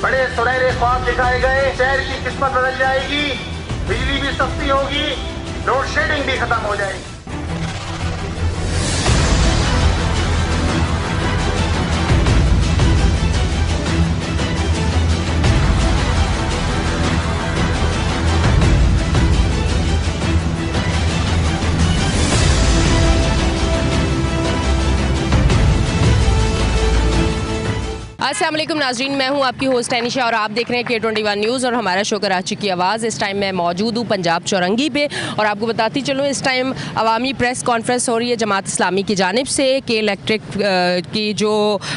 बड़े सुनहरे ख्वाब दिखाए गए, शहर की किस्मत बदल जाएगी, बिजली भी सस्ती होगी, लोड शेडिंग भी खत्म हो जाएगी। अस्सलाम वालेकुम नाजरीन, मैं हूं आपकी होस्ट एनिशा और आप देख रहे हैं K21 न्यूज़ और हमारा शो कराची की आवाज़। इस टाइम मैं मौजूद हूं पंजाब चौरंगी पे और आपको बताती चलूं इस टाइम अवामी प्रेस कॉन्फ्रेंस हो रही है जमात इस्लामी की जानिब से कि इलेक्ट्रिक की जो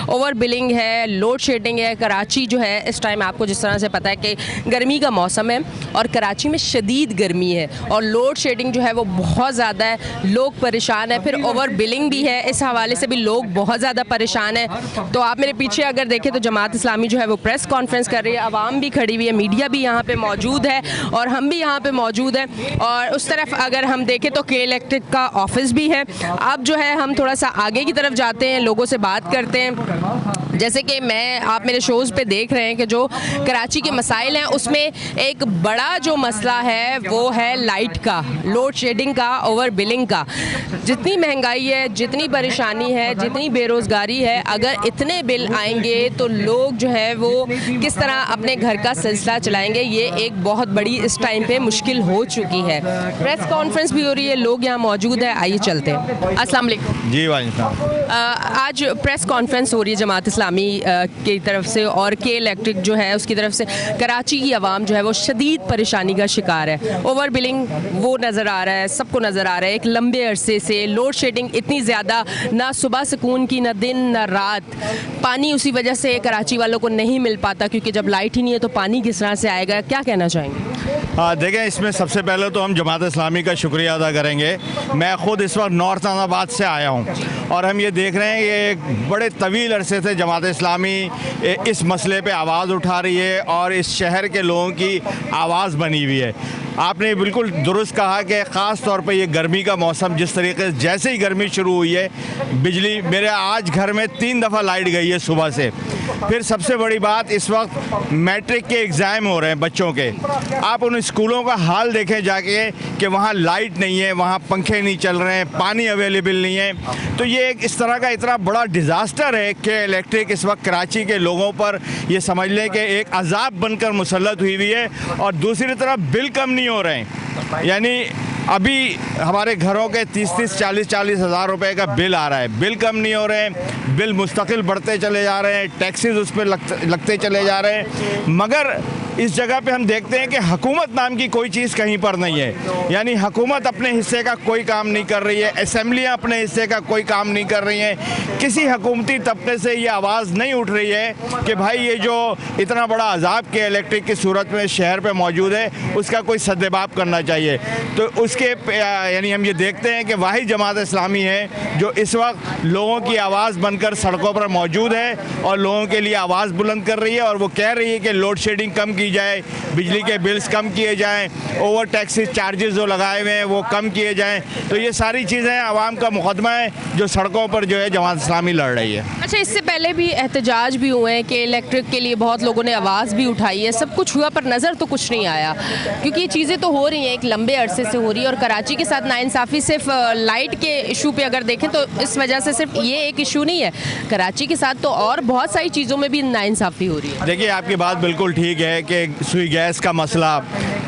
ओवर बिलिंग है, लोड शेडिंग है, कराची जो है इस टाइम आपको जिस तरह से पता है कि गर्मी का मौसम है और कराची में शदीद गर्मी है और लोड शेडिंग जो है वो बहुत ज़्यादा है, लोग परेशान है, फिर ओवर बिलिंग भी है, इस हवाले से भी लोग बहुत ज़्यादा परेशान है। तो आप मेरे पीछे अगर देखें तो जमात इस्लामी जो है वो प्रेस कॉन्फ्रेंस कर रही है, आवाम भी खड़ी हुई है, मीडिया भी यहाँ पे मौजूद है और हम भी यहाँ पे मौजूद हैं। और उस तरफ अगर हम देखें तो के इलेक्ट्रिक का ऑफिस भी है। अब जो है हम थोड़ा सा आगे की तरफ जाते हैं, लोगों से बात करते हैं। जैसे कि आप मेरे शोज़ पे देख रहे हैं कि जो कराची के मसाइल हैं उसमें एक बड़ा जो मसला है वो है लाइट का, लोड शेडिंग का, ओवर बिलिंग का। जितनी महंगाई है, जितनी परेशानी है, जितनी बेरोज़गारी है, अगर इतने बिल आएंगे तो लोग जो है वो किस तरह अपने घर का सिलसिला चलाएंगे, ये एक बहुत बड़ी इस टाइम पे मुश्किल हो चुकी है। प्रेस कॉन्फ्रेंस भी हो रही है, लोग यहाँ मौजूद है, आइए चलते हैं। अस्सलाम वालेकुम जी। वालेकुम। आज प्रेस कॉन्फ्रेंस हो रही है जमात इस्लामी की तरफ से और के इलेक्ट्रिक जो है उसकी तरफ से। कराची की आवाम जो है वो शदीद परेशानी का शिकार है, ओवर बिलिंग वो नज़र आ रहा है, सबको नज़र आ रहा है। एक लंबे अरसे से लोड शेडिंग इतनी ज़्यादा, ना सुबह सुकून की, ना दिन ना रात। पानी उसी वजह से कराची वालों को नहीं मिल पाता क्योंकि जब लाइट ही नहीं है तो पानी किस तरह से आएगा, क्या कहना चाहेंगे? देखें, इसमें सबसे पहले तो हम जमात इस्लामी का शुक्रिया अदा करेंगे। मैं ख़ुद इस वक्त नॉर्थ नाज़ाबाद से आया हूँ और हम ये देख रहे हैं कि एक बड़े तवील अरसे से जमात इस्लामी इस मसले पे आवाज़ उठा रही है और इस शहर के लोगों की आवाज़ बनी हुई है। आपने बिल्कुल दुरुस्त कहा कि ख़ास तौर पे ये गर्मी का मौसम, जिस तरीके से जैसे ही गर्मी शुरू हुई है, बिजली मेरे आज घर में 3 दफ़ा लाइट गई है सुबह से। फिर सबसे बड़ी बात, इस वक्त मैट्रिक के एग्ज़ाम हो रहे हैं बच्चों के। आप उन स्कूलों का हाल देखें जाके कि वहाँ लाइट नहीं है, वहाँ पंखे नहीं चल रहे हैं, पानी अवेलेबल नहीं है। तो ये एक इस तरह का इतना बड़ा डिज़ास्टर है कि इलेक्ट्रिक इस वक्त कराची के लोगों पर ये समझ लें कि एक अजाब बनकर मुसल्लत हुई है। और दूसरी तरफ बिल कम नहीं हो रहे हैं, यानी अभी हमारे घरों के 30-30, 40-40 हज़ार रुपए का बिल आ रहा है, बिल कम नहीं हो रहे हैं, बिल मुस्तकिल बढ़ते चले जा रहे हैं, टैक्सेस उस पर लगते चले जा रहे हैं। मगर इस जगह पे हम देखते हैं कि हुकूमत नाम की कोई चीज़ कहीं पर नहीं है, यानी हुकूमत अपने हिस्से का कोई काम नहीं कर रही है, असेंबलियाँ अपने हिस्से का कोई काम नहीं कर रही हैं। किसी हुकूमती तबके से ये आवाज़ नहीं उठ रही है कि भाई ये जो इतना बड़ा अजाब के इलेक्ट्रिक की सूरत में शहर पे मौजूद है उसका कोई सद्देबाब करना चाहिए। तो उसके यानी हम ये देखते हैं कि वाहिद जमात इस्लामी है जो इस वक्त लोगों की आवाज़ बनकर सड़कों पर मौजूद है और लोगों के लिए आवाज़ बुलंद कर रही है और वो कह रही है कि लोड शेडिंग कम की जाए, बिजली के बिल्स कम किए जाएं, ओवर टैक्सेस चार्जेस जो लगाए हुए हैं वो कम किए जाएं। तो ये सारी चीज़ें आवाम का मुकदमा है जो सड़कों पर जो है जमात इस्लामी लड़ रही है। अच्छा, इससे पहले भी एहतजाज भी हुए हैं कि इलेक्ट्रिक के लिए बहुत लोगों ने आवाज़ भी उठाई है, सब कुछ हुआ पर नज़र तो कुछ नहीं आया क्योंकि ये चीज़ें तो हो रही हैं, एक लंबे अरसे से हो रही है। और कराची के साथ नाइंसाफ़ी सिर्फ लाइट के इशू पे अगर देखें तो इस वजह से सिर्फ ये एक इशू नहीं है, कराची के साथ तो और बहुत सारी चीज़ों में भी नाइंसाफ़ी हो रही है। देखिए, आपकी बात बिल्कुल ठीक है कि सुई गैस का मसला,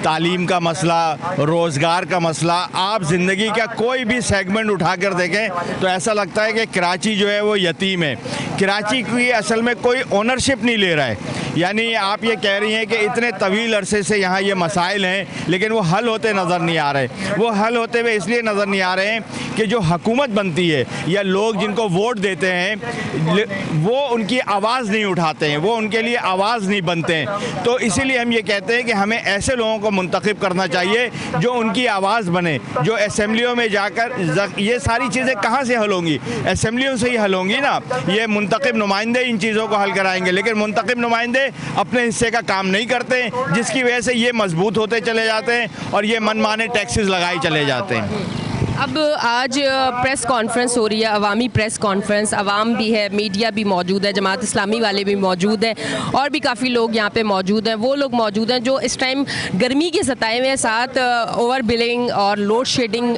तालीम का मसला, रोज़गार का मसला, आप ज़िंदगी का कोई भी सेगमेंट उठा कर देखें तो ऐसा लगता है कि कराची जो है वो यतीम है। कराची की असल में कोई ओनरशिप नहीं ले रहा है। यानी आप ये कह रही हैं कि इतने तवील अरसे से यहाँ ये मसाइल हैं लेकिन वो हल होते नज़र नहीं आ रहे। वो हल होते हुए इसलिए नज़र नहीं आ रहे हैं कि जो हुकूमत बनती है या लोग जिनको वोट देते हैं वो उनकी आवाज़ नहीं उठाते हैं, वो उनके लिए आवाज़ नहीं बनते हैं। तो इसीलिए हम ये कहते हैं कि हमें ऐसे लोगों को मुंतखब करना चाहिए जो उनकी आवाज़ बने, जो असेंबलियों में जाकर ये सारी चीज़ें कहाँ से हल होंगी, असेंबलियों से ही हल होंगी ना। ये मुंतखब नुमाइंदे इन चीज़ों को हल कराएंगे लेकिन मुंतखब नुमाइंदे अपने हिस्से का काम नहीं करते, जिसकी वजह से ये मजबूत होते चले जाते हैं और ये मनमाने टैक्सेस लगाए चले जाते हैं। अब आज प्रेस कॉन्फ्रेंस हो रही है, अवामी प्रेस कॉन्फ्रेंस, अवाम भी है, मीडिया भी मौजूद है, जमात इस्लामी वाले भी मौजूद हैं और भी काफ़ी लोग यहाँ पे मौजूद हैं। वो लोग मौजूद हैं जो इस टाइम गर्मी के सताए हुए साथ ओवर बिलिंग और लोड शेडिंग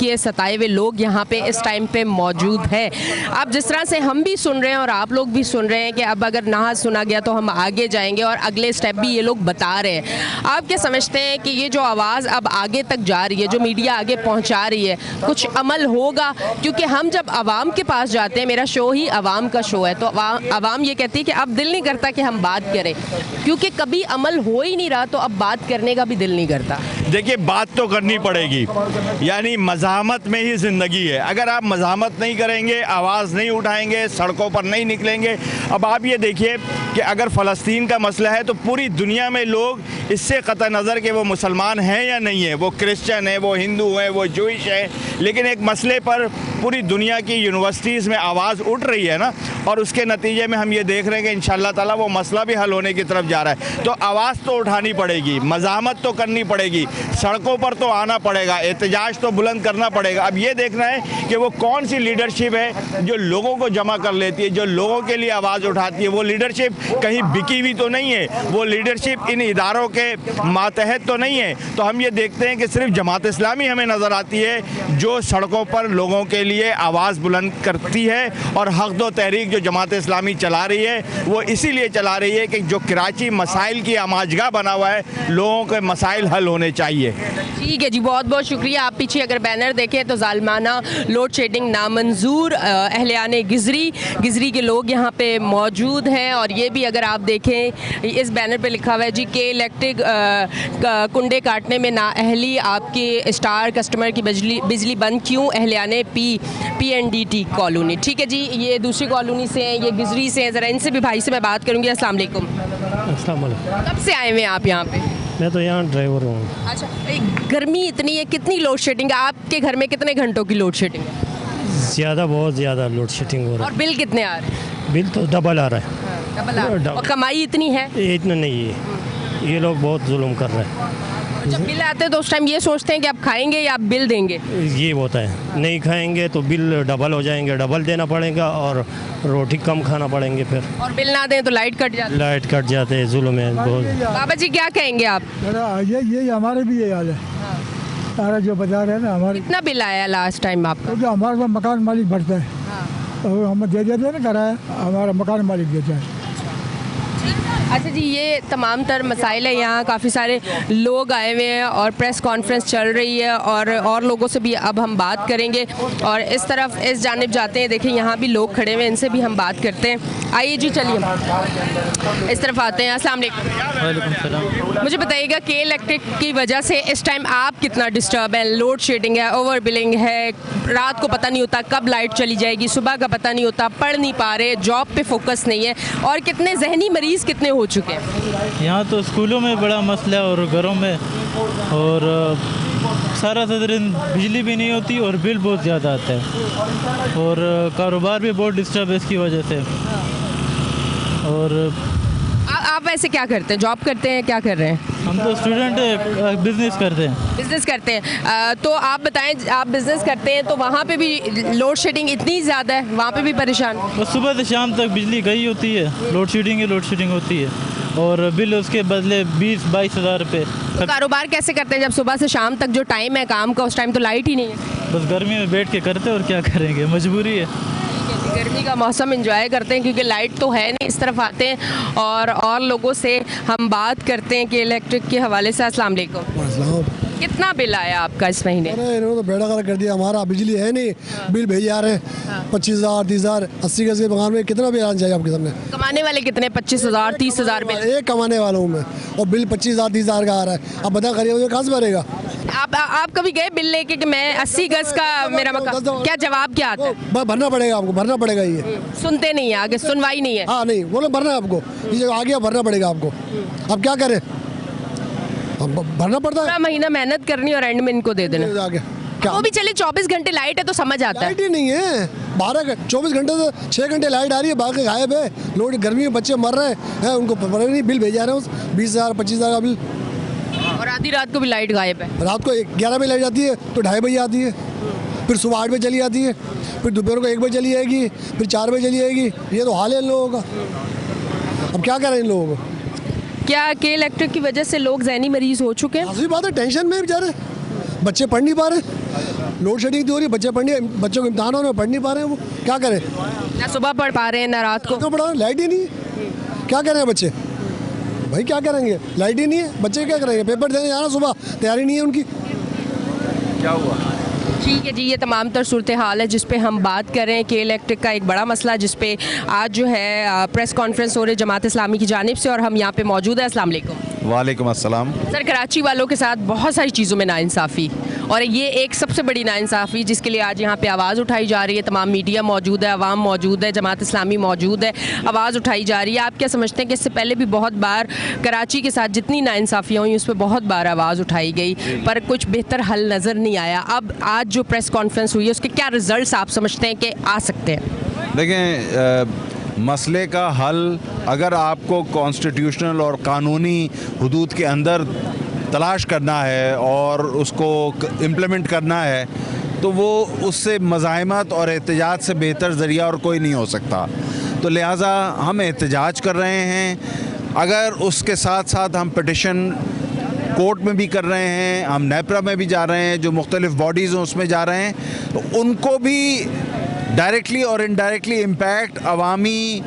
के सताए हुए लोग यहाँ पे इस टाइम पे मौजूद है। अब जिस तरह से हम भी सुन रहे हैं और आप लोग भी सुन रहे हैं कि अब अगर ना सुना गया तो हम आगे जाएंगे और अगले स्टेप भी ये लोग बता रहे हैं। आप क्या समझते हैं कि ये जो आवाज़ अब आगे तक जा रही है, जो मीडिया आगे पहुँचा रही है, कुछ अमल होगा? क्योंकि हम जब आवाम के पास जाते हैं, मेरा शो ही आवाम का शो है, तो आवाम ये कहती है कि अब दिल नहीं करता कि हम बात करें, क्योंकि कभी अमल हो ही नहीं रहा, तो अब बात करने का भी दिल नहीं करता। देखिए, बात तो करनी पड़ेगी, यानी मज़ाहमत में ही ज़िंदगी है। अगर आप मज़ाहमत नहीं करेंगे, आवाज़ नहीं उठाएंगे, सड़कों पर नहीं निकलेंगे। अब आप ये देखिए कि अगर फ़लस्तीन का मसला है तो पूरी दुनिया में लोग इससे क़तई नज़र कि वो मुसलमान हैं या नहीं है, वो क्रिश्चियन है, वो हिंदू हैं, वो जूइश है, लेकिन एक मसले पर पूरी दुनिया की यूनिवर्सिटीज़ में आवाज़ उठ रही है ना, और उसके नतीजे में हम ये देख रहे हैं कि इंशाअल्लाह ताला वो मसला भी हल होने की तरफ जा रहा है। तो आवाज़ तो उठानी पड़ेगी, मज़ाहमत तो करनी पड़ेगी, सड़कों पर तो आना पड़ेगा, एहतजाज तो बुलंद करना पड़ेगा। अब ये देखना है कि वो कौन सी लीडरशिप है जो लोगों को जमा कर लेती है, जो लोगों के लिए आवाज़ उठाती है। वो लीडरशिप कहीं बिकी हुई तो नहीं है, वो लीडरशिप इन इदारों के मातहत तो नहीं है। तो हम ये देखते हैं कि सिर्फ जमात इस्लामी हमें नज़र आती है जो सड़कों पर लोगों के लिए आवाज़ बुलंद करती है, और हक दो तहरीक जो जमात इस्लामी चला रही है वो इसीलिए चला रही है कि जो कराची मसाइल की आमाजगाह बना हुआ है, लोगों के मसाइल हल होने चाहिए। ठीक है जी, बहुत बहुत शुक्रिया। आप पीछे अगर बैनर देखें तो जालमाना लोड शेडिंग नामंजूर, अहलियाने गिजरी के लोग यहाँ पे मौजूद हैं। और ये भी अगर आप देखें इस बैनर पे लिखा हुआ है जी के इलेक्ट्रिक कुंडे काटने में नाअहली, आपके स्टार कस्टमर की बिजली बंद क्यों, अहलियाने PNDT कॉलोनी। ठीक है जी, ये दूसरी कॉलोनी से हैं, ये गिजरी से हैं। ज़रा इनसे भी भाई से मैं बात करूँगी। अस्सलाम वालेकुम। अस्सलाम वालेकुम। कब से आए हुए हैं आप यहाँ पे? मैं तो यहाँ ड्राइवर हूँ। अच्छा, गर्मी इतनी है, कितनी लोड शेडिंग है आपके घर में? कितने घंटों की लोड शेडिंग है? ज़्यादा, बहुत ज़्यादा लोड शेडिंग हो रहा और बिल कितने आ रहे हैं? है। बिल तो डबल आ रहा है। डबल आ रहा है। और कमाई इतनी है? ये इतना नहीं है, ये लोग बहुत जुल्म कर रहे हैं। जब बिल आते हैं तो उस टाइम ये सोचते हैं कि आप खाएंगे या आप बिल देंगे? ये होता है, नहीं खाएंगे तो बिल डबल हो जाएंगे, डबल देना पड़ेगा, और रोटी कम खाना पड़ेंगे फिर। और बिल ना दें तो लाइट कट जाती है। लाइट कट जाते हैं, जुल्म है बहुत। बाबा जी क्या कहेंगे आप? ये हमारे भी ये हाल है। सारा जो बता रहे हैं ना, हमारे कितना बिल आया लास्ट टाइम आपका? तो हमारे पास मकान मालिक भरता है, तो हम दे देते हैं ना किराया, हमारा मकान मालिक देता है। अच्छा जी, ये तमाम तर मसाइल है। यहाँ काफ़ी सारे लोग आए हुए हैं और प्रेस कॉन्फ्रेंस चल रही है, और लोगों से भी अब हम बात करेंगे। और इस तरफ इस जानिब जाते हैं, देखिए यहाँ भी लोग खड़े हुए हैं, इनसे भी हम बात करते हैं। आइए जी, चलिए इस तरफ आते हैं। अस्सलाम वालेकुम। सलाम। मुझे बताइएगा कि इलेक्ट्रिक की वजह से इस टाइम आप कितना डिस्टर्ब है? लोड शेडिंग है, ओवर बिलिंग है, रात को पता नहीं होता कब लाइट चली जाएगी, सुबह का पता नहीं होता, पढ़ नहीं पा रहे, जॉब पे फोकस नहीं है, और कितने जहनी मरीज़ कितने हो चुके हैं? यहाँ तो स्कूलों में बड़ा मसला है और घरों में, और सारा दिन बिजली भी नहीं होती और बिल बहुत ज़्यादा आता है, और कारोबार भी बहुत डिस्टर्ब है इसकी वजह से। और आप वैसे क्या करते हैं? जॉब करते हैं, क्या कर रहे हैं? हम तो स्टूडेंट है, बिजनेस करते हैं। बिजनेस करते हैं। तो आप बताएं, आप बिजनेस करते हैं तो वहाँ पे भी लोड शेडिंग इतनी ज़्यादा है, वहाँ पे भी परेशान? बस सुबह से शाम तक बिजली गई होती है, लोड शेडिंग होती है, और बिल उसके बदले 20-22 हज़ार रुपये। तो कारोबार कैसे करते हैं जब सुबह से शाम तक जो टाइम है काम का, उस टाइम तो लाइट ही नहीं है? बस गर्मी में बैठ के करते और क्या करेंगे, मजबूरी है। गर्मी का मौसम एंजॉय करते हैं क्योंकि लाइट तो है नहीं। इस तरफ आते हैं और लोगों से हम बात करते हैं कि इलेक्ट्रिक के हवाले से। अस्सलाम वालेकुम। कितना बिल आया आपका इस महीने? अरे इन्होंने तो बेड़ा गर्क कर दिया, हमारा बिजली है नहीं, बिल भेजे जा रहे हैं 25,000, 30,000, 80 गज के मकान में कितना बिल आना चाहिए आपके सामने? कमाने वाले कितने? 25,000, 30,000 बिल? एक कमाने वाला हूँ मैं, और बिल 25,000, 30,000 का आ रहा है। अब बता करिए मुझे कहाँ से भरेगा? आप कभी गए बिल लेके कि मैं 80 गज का मेरा मकान? क्या जवाब क्या आता है? भरना पड़ेगा आपको, भरना पड़ेगा। ये सुनते नहीं है, आगे सुनवाई नहीं है। हाँ नहीं, बोलो भरना है आपको, ये आगे भरना पड़ेगा आपको। अब क्या करें, भरना पड़ता है। पूरा महीना मेहनत करनी और एंड में इनको दे देना। आगे वो भी चले 24 घंटे लाइट है तो समझ आता है। लाइट ही नहीं है, 24 घंटे से 6 घंटे लाइट आ रही है, बाकी गायब है। लोग गर्मी में बच्चे मर रहे हैं, उनको पता नहीं, बिल भेजा रहे हैं 20,000, 25,000 का बिल। और आधी रात को भी लाइट गायब है। रात को 11 बजे लाइट आती है तो 2:30 बजे आती है। फिर सुबह 8 बजे चली आती है, फिर दोपहर को 1 बजे चली जाएगी, फिर 4 बजे चली जाएगी। ये तो हाल है इन लोगों का। अब क्या करें इन लोगों को? क्या के इलेक्ट्रिक की वजह से लोग ज़हनी मरीज हो चुके हैं? असली बात है, टेंशन में बेचारे बच्चे पढ़ नहीं पा रहे, लोड शेडिंग हो रही है, बच्चों को इम्तहान हो रहे हैं, पढ़ नहीं पा रहे हैं, वो क्या करें? ना सुबह पढ़ पा रहे हैं ना रात को। तो पढ़ा, लाइट ही नहीं है, क्या करें बच्चे? भाई क्या करेंगे, लाइट ही नहीं है, बच्चे क्या करेंगे? पेपर देने जाना सुबह, तैयारी नहीं है उनकी। क्या हुआ? ठीक है जी, ये तमाम तर सूरत हाल है जिस पे हम बात कर रहे हैं। के इलेक्ट्रिक का एक बड़ा मसला जिस पे आज जो है प्रेस कॉन्फ्रेंस हो रही है जमात इस्लामी की जानिब से, और हम यहाँ पे मौजूद है। अस्सलाम वालेकुम। वालेकुम अस्सलाम। सर, कराची वालों के साथ बहुत सारी चीज़ों में नाइंसाफ़ी, और ये एक सबसे बड़ी नाइंसाफ़ी जिसके लिए आज यहाँ पे आवाज़ उठाई जा रही है। तमाम मीडिया मौजूद है, अवाम मौजूद है, जमात इस्लामी मौजूद है, आवाज़ उठाई जा रही है। आप क्या समझते हैं कि इससे पहले भी बहुत बार कराची के साथ जितनी नाइंसाफ़ियाँ हुई उस पर बहुत बार आवाज़ उठाई गई, पर कुछ बेहतर हल नज़र नहीं आया। अब आज जो प्रेस कॉन्फ्रेंस हुई है उसके क्या रिजल्ट्स आप समझते हैं कि आ सकते हैं? देखें, मसले का हल अगर आपको कॉन्स्टिट्यूशनल और कानूनी हदूद के अंदर तलाश करना है और उसको इम्प्लीमेंट करना है, तो वो उससे मज़ाहमत और एहतजाज से बेहतर ज़रिया और कोई नहीं हो सकता। तो लिहाजा हम एहतजाज कर रहे हैं। अगर उसके साथ साथ हम पिटिशन कोर्ट में भी कर रहे हैं, हम नेपरा में भी जा रहे हैं, जो मुख्तलिफ बॉडीज़ हैं उसमें जा रहे हैं, तो उनको भी डायरेक्टली और इनडायरेक्टली इम्पैक्ट अवामी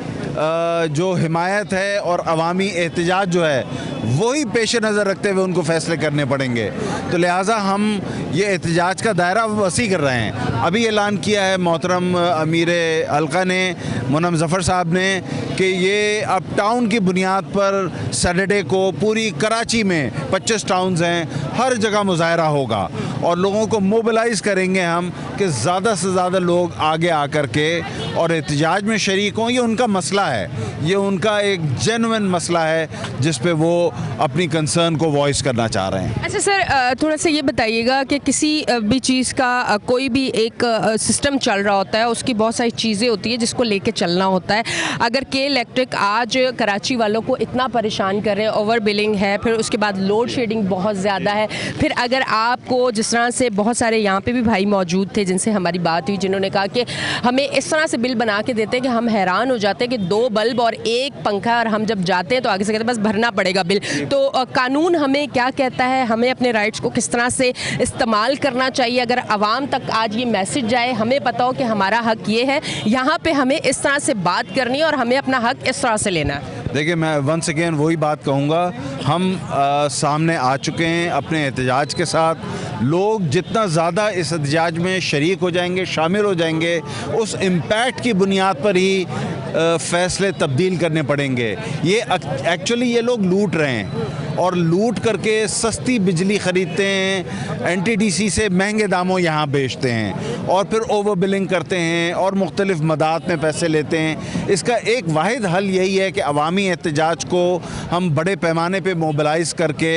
जो हिमायत है और अवामी एहतजाज जो है वही पेश नज़र रखते हुए उनको फ़ैसले करने पड़ेंगे। तो लिहाजा हम ये एहतजाज का दायरा वसी कर रहे हैं। अभी ऐलान किया है मोहतरम अमीर हल्का ने, मुनम ज़फ़र साहब ने, कि ये अब टाउन की बुनियाद पर सैटरडे को पूरी कराची में 25 टाउन्स हैं, हर जगह मुजाहरा होगा और लोगों को मोबिलाइज़ करेंगे हम कि ज़्यादा से ज़्यादा लोग आगे आकर के और एहतजाज में शरीक हों। ये उनका मसला है, ये उनका एक जेन्युइन मसला है जिस पे वो अपनी कंसर्न को वॉइस करना चाह रहे हैं। अच्छा सर, थोड़ा सा ये बताइएगा कि किसी भी चीज़ का कोई भी एक सिस्टम चल रहा होता है, उसकी बहुत सारी चीज़ें होती है जिसको लेके चलना होता है। अगर के इलेक्ट्रिक आज कराची वालों को इतना परेशान कर रहे हैं, ओवर बिलिंग है, फिर उसके बाद लोड शेडिंग बहुत ज़्यादा है, फिर अगर आपको जिस तरह से बहुत सारे यहाँ पे भी भाई मौजूद थे जिनसे हमारी बात हुई, जिन्होंने कहा कि हमें इस तरह से बिल बना के देते हैं कि हम हैरान हो जाते हैं कि 2 बल्ब और 1 पंखा, और हम जब जाते हैं तो आगे से कहते हैं बस भरना पड़ेगा बिल। तो कानून हमें क्या कहता है, हमें अपने राइट्स को किस तरह से इस्तेमाल करना चाहिए? अगर आवाम तक आज ये मैसेज जाए, हमें पता हो कि हमारा हक ये है, यहाँ पे हमें इस तरह से बात करनी है और हमें अपना हक इस तरह से लेना है। देखिए, मैं वंस अगेन वही बात कहूँगा, हम सामने आ चुके हैं अपने एहतजाज के साथ। लोग जितना ज़्यादा इस एहतजाज में शरीक हो जाएंगे, शामिल हो जाएंगे, उस इम्पैक्ट की बुनियाद पर ही फ़ैसले तब्दील करने पड़ेंगे। ये एक्चुअली ये लोग लूट रहे हैं और लूट करके सस्ती बिजली ख़रीदते हैं, एनटीडीसी से महंगे दामों यहाँ बेचते हैं और फिर ओवर बिलिंग करते हैं और मुख्तलिफ मदाद में पैसे लेते हैं। इसका एक वाहिद हल यही है कि अवामी एहतजाज को हम बड़े पैमाने पे मोबिलाइज़ करके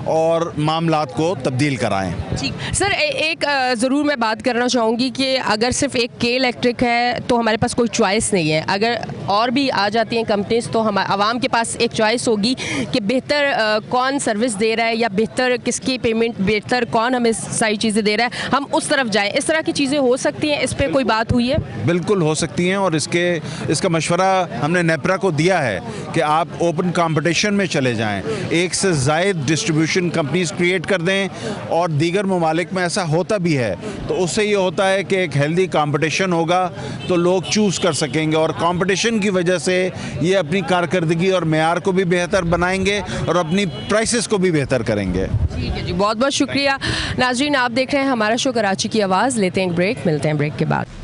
और मामलात को तब्दील कराएं। ठीक सर, एक ज़रूर मैं बात करना चाहूँगी कि अगर सिर्फ एक के इलेक्ट्रिक है तो हमारे पास कोई चॉइस नहीं है। अगर और भी आ जाती हैं कंपनीज तो हम आवाम के पास एक चॉइस होगी कि बेहतर कौन सर्विस दे रहा है या बेहतर किसकी पेमेंट, बेहतर कौन हमें सारी चीज़ें दे रहा है, हम उस तरफ जाएं। इस तरह की चीज़ें हो सकती हैं, इस पर कोई बात हुई है? बिल्कुल हो सकती हैं और इसका मशवरा हमने नेपरा को दिया है कि आप ओपन कंपटीशन में चले जाएं, एक से ज़ायद डिस्ट्रीब्यूशन कंपनीज क्रिएट कर दें और दीगर ममालिक में ऐसा होता भी है। तो उससे ये होता है कि एक हेल्दी कंपटीशन होगा तो लोग चूज़ कर सकेंगे और कंपटीशन की वजह से ये अपनी कारकर्दगी और मेयार को भी बेहतर बनाएंगे और अपनी प्राइसेस को भी बेहतर करेंगे। ठीक है जी, बहुत बहुत शुक्रिया। नाज़रीन, आप देख रहे हैं हमारा शो कराची की आवाज़। लेते हैं एक ब्रेक, मिलते हैं ब्रेक के बाद।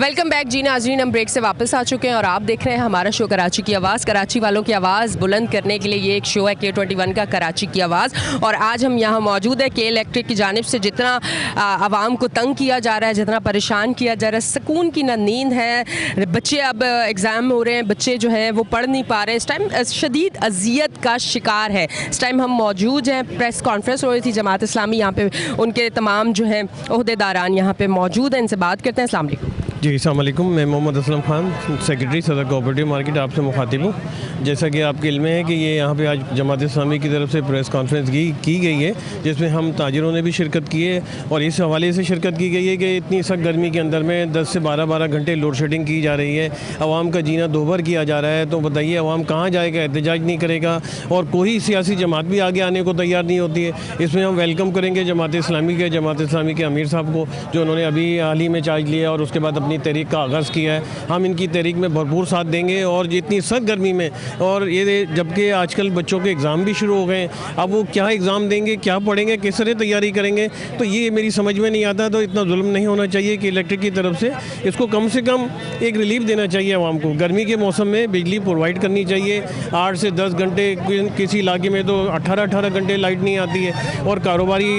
वेलकम बैक जी नाज़रीन, हम ब्रेक से वापस आ चुके हैं और आप देख रहे हैं हमारा शो कराची की आवाज़। कराची वालों की आवाज़ बुलंद करने के लिए ये एक शो है K21 का कराची की आवाज़। और आज हम यहाँ मौजूद है के इलेक्ट्रिक की जानिब से जितना आवाम को तंग किया जा रहा है, जितना परेशान किया जा रहा है, सुकून की ना नींद है। बच्चे अब एग्ज़ाम हो रहे हैं, बच्चे जो हैं वो पढ़ नहीं पा रहे, इस टाइम शदीद अजियत का शिकार है। इस टाइम हम मौजूद हैं, प्रेस कॉन्फ्रेंस हो रही थी जमात इस्लामी, यहाँ पे उनके तमाम जो हैं ओहदेदारान यहाँ पे मौजूद हैं, इनसे बात करते हैं। अस्सलाम वालेकुम। जी अस्सलाम वालेकुम, मैं मोहम्मद असलम खान, सेक्रेटरी सदर कोऑपरेटिव मार्केट, आपसे मुखातिब हूँ। जैसा कि आपके इल्म है कि ये यहाँ पे आज जमात इस्लामी की तरफ से प्रेस कॉन्फ्रेंस की गई है, जिसमें हम ताजिरों ने भी शिरकत की है और इस हवाले से शिरकत की गई है कि इतनी सख्त गर्मी के अंदर में 10 से 12 घंटे लोड शेडिंग की जा रही है, आवाम का जीना दोभर किया जा रहा है। तो बताइए आवाम कहाँ जाएगा, एहतजाज नहीं करेगा और कोई सियासी जमात भी आगे आने को तैयार नहीं होती है। इसमें हम वेलकम करेंगे जमात इस्लामी के अमीर साहब को, जो उन्होंने अभी हाल ही में चार्ज लिया और उसके बाद अपनी तहरीक का आगाज़ किया है। हम इनकी तहरीक में भरपूर साथ देंगे और जितनी सख्त गर्मी में, और ये जबकि आजकल बच्चों के एग्ज़ाम भी शुरू हो गए हैं, अब वो क्या एग्ज़ाम देंगे, क्या पढ़ेंगे, किस तरह तैयारी करेंगे, तो ये मेरी समझ में नहीं आता। तो इतना जुल्म नहीं होना चाहिए कि इलेक्ट्रिक की तरफ से इसको कम से कम एक रिलीफ देना चाहिए आवाम को। गर्मी के मौसम में बिजली प्रोवाइड करनी चाहिए, 8 से 10 घंटे, किसी इलाके में तो 18 घंटे लाइट नहीं आती है और कारोबारी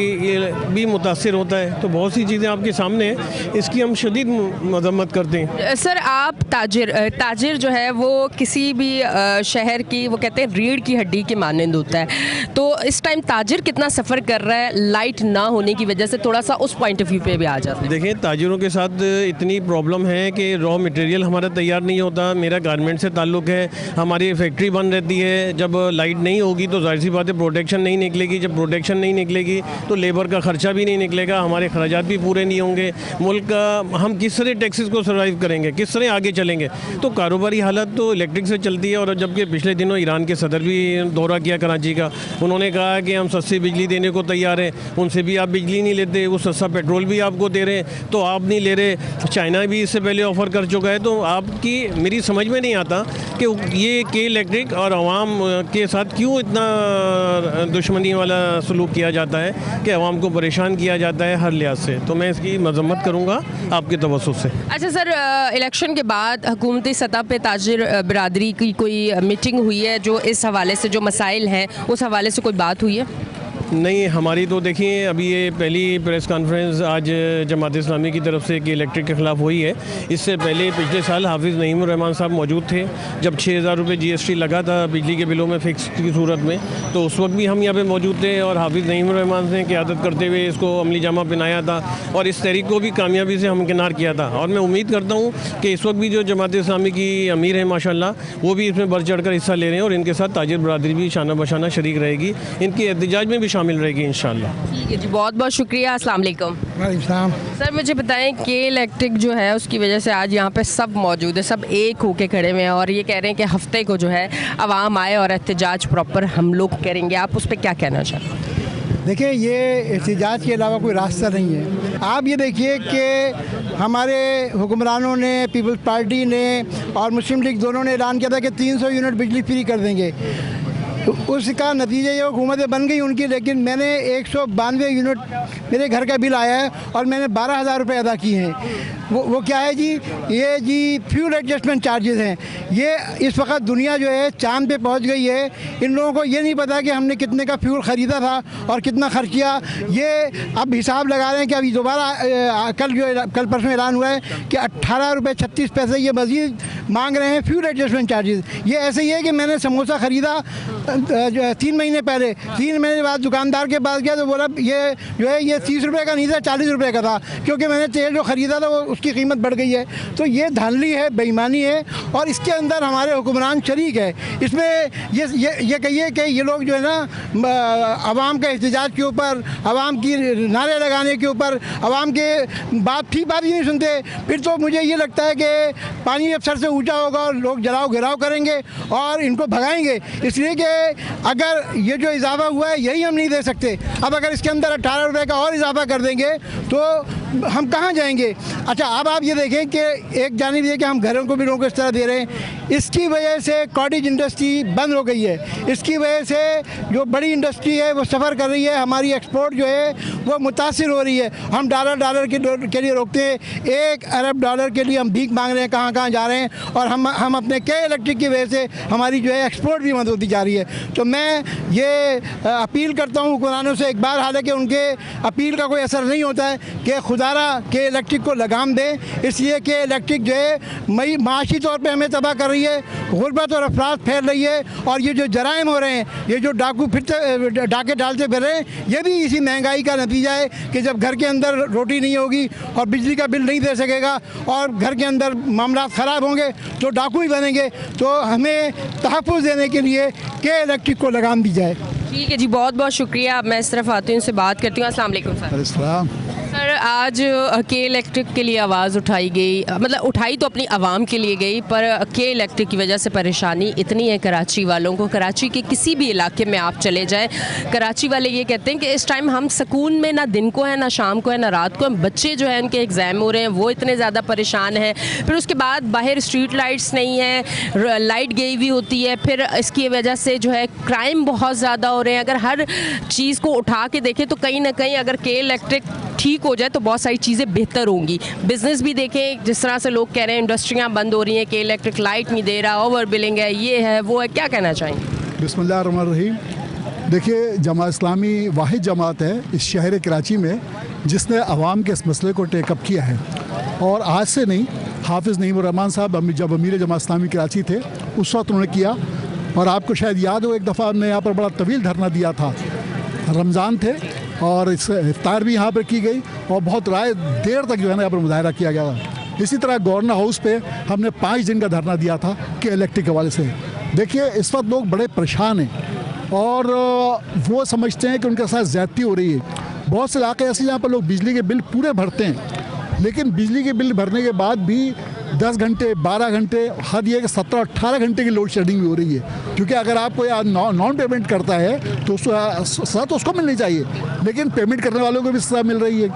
भी मुतासर होता है। तो बहुत सी चीज़ें आपके सामने हैं, इसकी हम शदीद मजम्मत करते हैं। सर आप ताजिर जो है वो किसी भी शहर की, वो कहते हैं रीढ़ की हड्डी के मानंद होता है, तो इस टाइम ताजिर कितना सफ़र कर रहा है लाइट ना होने की वजह से, थोड़ा सा उस पॉइंट ऑफ व्यू पे भी आ जाते हैं। देखिए ताजिरों के साथ इतनी प्रॉब्लम है कि रॉ मटेरियल हमारा तैयार नहीं होता। मेरा गारमेंट से ताल्लुक़ है, हमारी फैक्ट्री बंद रहती है, जब लाइट नहीं होगी तो जाहिर सी बात है प्रोडक्शन नहीं निकलेगी, जब प्रोडक्शन नहीं निकलेगी तो लेबर का ख़र्चा भी नहीं निकलेगा, हमारे खर्चात भी पूरे नहीं होंगे, मुल्क का हम किस तरह टैक्सेस को सर्वाइव करेंगे, किस तरह आगे चलेंगे। तो कारोबारी हालत तो इलेक्ट्रिक से चलती है। और जबकि पिछले दिनों ईरान के सदर भी दौरा किया कराची का, उन्होंने कहा कि हम सस्ती बिजली देने को तैयार हैं, उनसे भी आप बिजली नहीं लेते, वो सस्ता पेट्रोल भी आपको दे रहे हैं तो आप नहीं ले रहे, चाइना भी इससे पहले ऑफ़र कर चुका है। तो आपकी मेरी समझ में नहीं आता कि ये के इलेक्ट्रिक और आवाम के साथ क्यों इतना दुश्मनी वाला सलूक किया जाता है कि आवाम को परेशान किया जाता है हर लिहाज से। तो मैं इसकी मजम्मत करूँगा आपके तवज्जुह से। अच्छा सर, इलेक्शन के बाद हुकूमती सतह पे ताजिर बिरादरी की कोई मीटिंग हुई है जो इस हवाले से, जो मसाइल हैं उस हवाले से कोई बात हुई है? नहीं, हमारी तो देखिए अभी ये पहली प्रेस कॉन्फ्रेंस आज जमात इस्लामी की तरफ से कि इलेक्ट्रिक के ख़िलाफ़ हुई है। इससे पहले पिछले साल हाफिज़ नईम रहमान साहब मौजूद थे जब 6000 रुपये GST लगा था बिजली के बिलों में फ़िक्स की सूरत में, तो उस वक्त भी हम यहाँ पे मौजूद थे और हाफिज़ नईम रहमान ने क़यादत करते हुए इसको अमली जामा पहनाया था और इस तहरीक को भी कामयाबी से हमकिनार किया था। और मैं उम्मीद करता हूँ कि इस वक्त भी जो जमात इस्लामी की अमीर है माशाल्लाह, वो भी इसमें बढ़ चढ़ कर हिस्सा ले रहे हैं और इनके साथ ताजिर बरादरी भी शाना बशाना शरीक रहेगी, इनकी एहतजाज में भी शामिल रहेगी इंशाल्लाह। ठीक है जी, बहुत बहुत शुक्रिया। अस्सलाम वालेकुम। सर मुझे बताएं कि इलेक्ट्रिक जो है उसकी वजह से आज यहाँ पे सब मौजूद है, सब एक होके खड़े हुए हैं और ये कह रहे हैं कि हफ्ते को जो है आवाम आए और एहतजाज प्रॉपर हम लोग करेंगे। आप उस पर क्या कहना चाहते हैं? देखिए ये एहतजाज के अलावा कोई रास्ता नहीं है। आप ये देखिए कि हमारे हुक्मरानों ने, पीपल्स पार्टी ने और मुस्लिम लीग दोनों ने ऐलान किया था कि 300 यूनिट बिजली फ्री कर देंगे। तो उसका नतीजा ये हुकूमतें बन गई उनकी, लेकिन मैंने 192 यूनिट मेरे घर का बिल आया है और मैंने 12,000 रुपये अदा किए हैं। वो क्या है जी, ये जी फ्यूल एडजस्टमेंट चार्जेस हैं। ये इस वक्त दुनिया जो है चांद पे पहुंच गई है, इन लोगों को ये नहीं पता कि हमने कितने का फ्यूल ख़रीदा था और कितना खर्च किया। ये अब हिसाब लगा रहे हैं कि अभी दोबारा कल परसों ऐलान हुआ है कि 18 रुपये 36 पैसे ये मज़ीद मांग रहे हैं फ्यूल एडजस्टमेंट चार्जेस। ये ऐसे ही है कि मैंने समोसा ख़रीदा 3 महीने पहले, 3 महीने बाद दुकानदार के पास गया तो बोला ये जो है ये 30 रुपये का नहीं था, 40 रुपये का था, क्योंकि मैंने तेल जो ख़रीदा था वो उसकी कीमत बढ़ गई है। तो ये धांधली है, बेईमानी है और इसके अंदर हमारे हुक्मरान शरीक है। इसमें ये कहिए कि ये लोग जो है ना आवाम के एहतजाज के ऊपर, आवाम की नारे लगाने के ऊपर, आवाम के बात ही नहीं सुनते। फिर तो मुझे ये लगता है कि पानी अब सर से ऊँचा होगा और लोग जलाओ गिराव करेंगे और इनको भगाएंगे। इसलिए कि अगर ये जो इजाफा हुआ है यही हम नहीं दे सकते। अब अगर इसके अंदर 18 रुपये का और इजाफा कर देंगे तो हम कहाँ जाएंगे? अच्छा, अब आप ये देखें कि एक जानिब ये कि हम घरों को भी लोगों को इस तरह दे रहे हैं, इसकी वजह से कॉटेज इंडस्ट्री बंद हो गई है। इसकी वजह से जो बड़ी इंडस्ट्री है वो सफ़र कर रही है, हमारी एक्सपोर्ट जो है वो मुतासिर हो रही है। हम डॉलर के लिए रोकते हैं, $1 अरब के लिए हम भीख मांग रहे हैं, कहाँ कहाँ जा रहे हैं, और हम अपने के इलेक्ट्रिक की वजह से हमारी जो है एक्सपोर्ट भी बंद होती जा रही है। तो मैं ये अपील करता हूँ हुक्मरानों से एक बार, हालांकि उनके अपील का कोई असर नहीं होता है, कि खुदारा के इलेक्ट्रिक को लगाम दें, इसलिए कि इलेक्ट्रिक जो है माशी तौर पे हमें तबाह कर रही है, गुर्बत और अफराद फैल रही है, और ये जो जराइम हो रहे हैं, ये जो डाकू फिर डाके डालते फिर रहे हैं, ये भी इसी महंगाई का नतीजा है कि जब घर के अंदर रोटी नहीं होगी और बिजली का बिल नहीं दे सकेगा और घर के अंदर मामला ख़राब होंगे तो डाकू ही बनेंगे। तो हमें तहफ़्फ़ुज़ देने के लिए के इलेक्ट्रिक को लगाम दी जाए। ठीक है जी, बहुत बहुत शुक्रिया। अब मैं इस तरफ आती हूँ, उनसे बात करती हूँ। अस्सलाम वालेकुम सर। सर, आज के इलेक्ट्रिक के लिए आवाज़ उठाई गई, मतलब उठाई तो अपनी आवाम के लिए गई, पर के इलेक्ट्रिक की वजह से परेशानी इतनी है कराची वालों को। कराची के किसी भी इलाके में आप चले जाएं, कराची वाले ये कहते हैं कि इस टाइम हम सुकून में ना दिन को है, ना शाम को है, ना रात को। बच्चे जो है उनके एग्ज़ाम हो रहे हैं, वो इतने ज़्यादा परेशान हैं। फिर उसके बाद बाहर स्ट्रीट लाइट्स नहीं है, लाइट गई हुई होती है, फिर इसकी वजह से जो है क्राइम बहुत ज़्यादा हो रहे हैं। अगर हर चीज़ को उठा के देखें तो कहीं ना कहीं अगर के इलेक्ट्रिक ठीक हो जाए तो बहुत सारी चीज़ें बेहतर होंगी। बिज़नेस भी देखें, जिस तरह से लोग कह रहे हैं इंडस्ट्रियाँ बंद हो रही हैं, कि इलेक्ट्रिक लाइट नहीं दे रहा, ओवर बिलिंग है, ये है वो है, क्या कहना चाहेंगे? बिस्मिल्लाहिर्रहमानिर्रहीम। देखिए, जमात इस्लामी वाहिद जमात है इस शहर कराची में जिसने आवाम के इस मसले को टेकअप किया है, और आज से नहीं, हाफिज़ नईमुर्रहमान साहब जब अमीर जमात इस्लामी कराची थे उस वक्त उन्होंने किया। और आपको शायद याद हो, एक दफ़ा हमने यहाँ पर बड़ा तवील धरना दिया था, रमज़ान थे और इस इफ्तार भी यहाँ पर की गई और बहुत देर तक जो है ना यहाँ पर मुजाहरा किया गया था। इसी तरह गवर्नर हाउस पे हमने 5 दिन का धरना दिया था कि इलेक्ट्रिक के हवाले से। देखिए, इस वक्त लोग बड़े परेशान हैं और वो समझते हैं कि उनके साथ ज़्यादती हो रही है। बहुत से इलाके ऐसे जहाँ पर लोग बिजली के बिल पूरे भरते हैं, लेकिन बिजली के बिल भरने के बाद भी 10 घंटे 12 घंटे, हद ये कि 17-18 घंटे की लोड शेडिंग भी हो रही है। क्योंकि अगर आपको नॉन पेमेंट करता है तो सज़ा तो उसको मिलनी चाहिए, लेकिन पेमेंट करने वालों को भी सज़ा मिल रही है।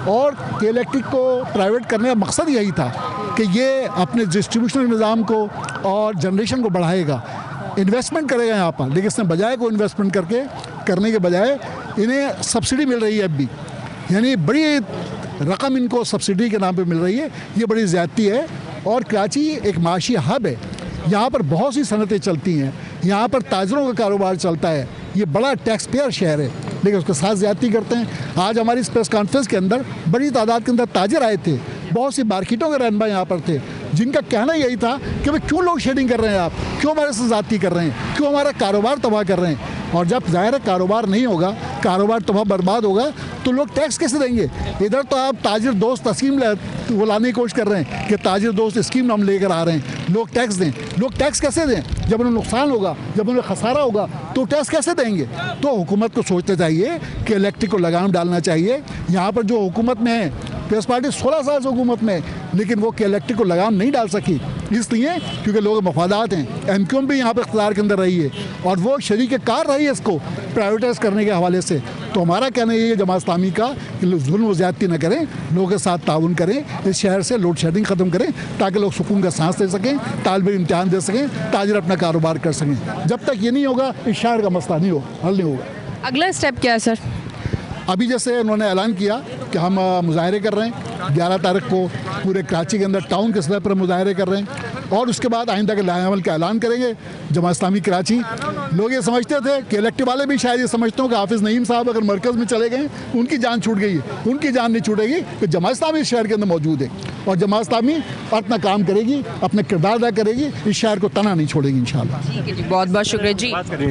और के इलेक्ट्रिक को प्राइवेट करने का मकसद यही था कि ये अपने डिस्ट्रीब्यूशन निज़ाम को और जनरेशन को बढ़ाएगा, इन्वेस्टमेंट करेगा यहाँ पर, लेकिन इसने बजाय को इन्वेस्टमेंट करने के बजाय इन्हें सब्सिडी मिल रही है अब भी, यानी बड़ी रकम इनको सब्सिडी के नाम पे मिल रही है। ये बड़ी ज़्यादती है। और कराची एक माशी हब है, यहाँ पर बहुत सी सनतें चलती हैं, यहाँ पर ताजरों का कारोबार चलता है, ये बड़ा टैक्स पेयर शहर है, लेकिन उसके साथ ज़्यादती करते हैं। आज हमारी इस प्रेस कॉन्फ्रेंस के अंदर बड़ी तादाद के अंदर ताजर आए थे, बहुत सी मार्केटों के रहनुमा यहाँ पर थे, जिनका कहना यही था कि भाई क्यों लोग शेडिंग कर रहे हैं, आप क्यों हमारे साथ ज़्यादती कर रहे हैं, क्यों हमारा कारोबार तबाह कर रहे हैं। और जब ज़ाहिर है कारोबार नहीं होगा, कारोबार तबाह बर्बाद होगा, तो लोग टैक्स कैसे देंगे। इधर तो आप ताजिर दोस्त स्कीम वो लाने की कोशिश कर रहे हैं कि ताजिर दोस्त स्कीम हम लेकर आ रहे हैं, लोग टैक्स दें। लोग टैक्स कैसे दें? जब उन्हें नुकसान होगा, जब उन्हें खसारा होगा, तो टैक्स कैसे देंगे? तो हुकूमत को सोचना चाहिए कि इलेक्ट्रिक को लगाम डालना चाहिए। यहाँ पर जो हुकूमत में है, पीपल्स पार्टी 16 साल से हुकूमत में, लेकिन वो के इलेक्ट्रिक को लगाम नहीं डाल सकी, इसलिए क्योंकि लोग मफादात हैं। एमक्यूएम भी यहाँ पर इख्तियार के अंदर रही है और वो शरीक कार रही है इसको प्राइवेटाइज करने के हवाले से। तो हमारा कहना ये है जमात इस्लामी का कि जुल्म व ज़्यादती न करें, लोगों के साथ ताउन करें, इस शहर से लोड शेडिंग ख़त्म करें ताकि लोग सुकून का सांस ले सकें, तालिब इम्तिहान दे सकें, ताजिर अपना कारोबार कर सकें। जब तक ये नहीं होगा, इस शहर का मसला नहीं हो हल नहीं होगा। अगला स्टेप क्या है सर? अभी जैसे उन्होंने ऐलान किया कि हम मुजाहरे कर रहे हैं, 11 तारीख को पूरे कराची के अंदर टाउन के सतह पर मुजाहरे कर रहे हैं, और उसके बाद आइंदा के लाएअमल का ऐलान करेंगे जमात इस्लामी कराची। लोग ये समझते थे कि इलेक्टिव वाले भी शायद ये समझते हो कि हाफिज़ नईम साहब अगर मरकज़ में चले गए उनकी जान छूट गई है। उनकी जान नहीं छूटेगी, कि जमात इस्लामी इस शहर के अंदर मौजूद है और जमात इस्लामी अपना काम करेगी, अपना किरदार अदा करेगी, इस शहर को तना नहीं छोड़ेगी इंशाल्लाह। ठीक है जी, बहुत बहुत शुक्रिया